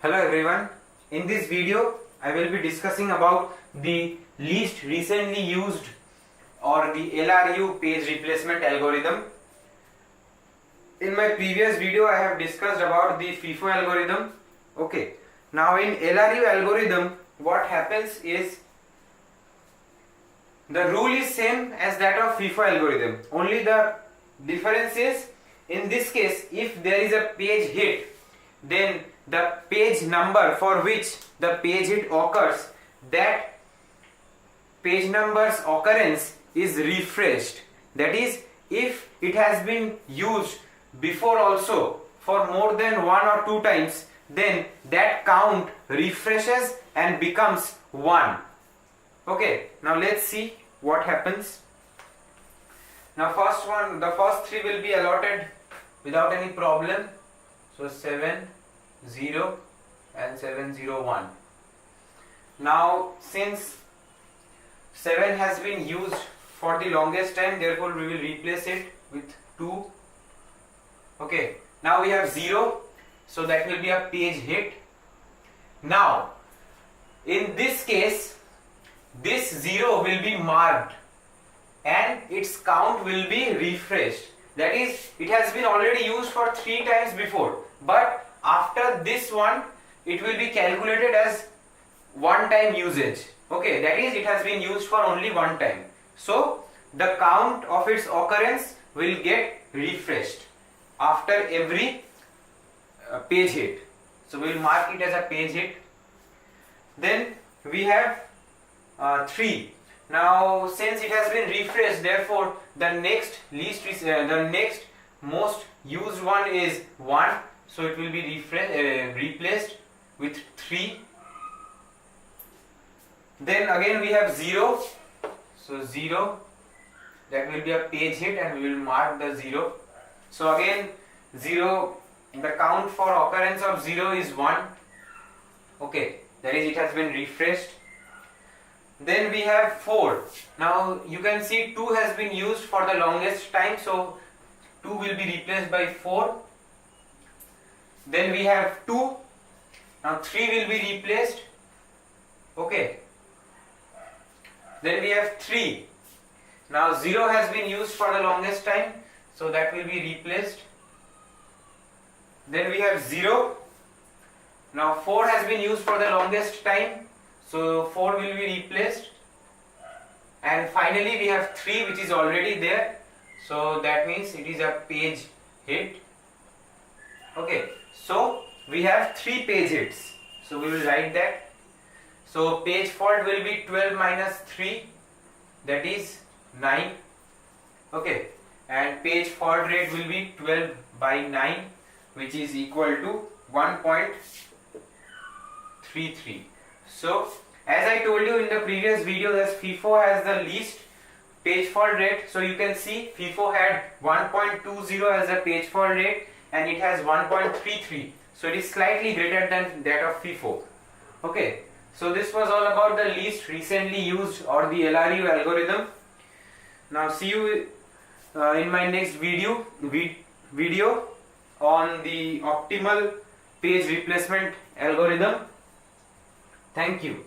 Hello everyone. In this video I will be discussing about the least recently used or the LRU page replacement algorithm. In my previous video I have discussed about the FIFO algorithm. Okay. Now in LRU algorithm what happens is the rule is same as that of FIFO algorithm. Only the difference is in this case if there is a page hit, then the page number for which the page hit occurs, that page number's occurrence is refreshed. That is, if it has been used before also for more than one or two times, then that count refreshes and becomes 1. Okay, now let's see what happens. Now the first three will be allotted without any problem. So 7, 0 and 7, 0, 1. Now since 7 has been used for the longest time, therefore we will replace it with 2. Okay, now we have 0, so that will be a page hit. Now in this case this 0 will be marked and its count will be refreshed. That is, it has been already used for 3 times before, but after this one it will be calculated as one time usage. Okay, that is, it has been used for only one time, so the count of its occurrence will get refreshed after every page hit. So we will mark it as a page hit. Then we have 3. Now since it has been refreshed, therefore the next most used one is 1, so it will be replaced with 3. Then again we have 0, so 0, that will be a page hit and we will mark the 0. So again 0, the count for occurrence of 0 is 1. Okay, that is, it has been refreshed. Then we have 4. Now you can see 2 has been used for the longest time, so 2 will be replaced by 4. Then we have 2. Now 3 will be replaced. Okay. Then we have 3. Now 0 has been used for the longest time, so that will be replaced. Then we have 0. Now 4 has been used for the longest time, so 4 will be replaced. And finally we have 3, which is already there, so that means it is a page hit. Okay, so we have 3 page hits, so we will write that. So page fault will be 12 minus 3, that is 9. Okay, and page fault rate will be 12 by 9, which is equal to 1.33. So as I told you in the previous video, that FIFO has the least page fault rate. So you can see FIFO had 1.20 as a page fault rate and it has 1.33. So it is slightly greater than that of FIFO. Okay, so this was all about the least recently used or the LRU algorithm. Now see you in my next video on the optimal page replacement algorithm. Thank you.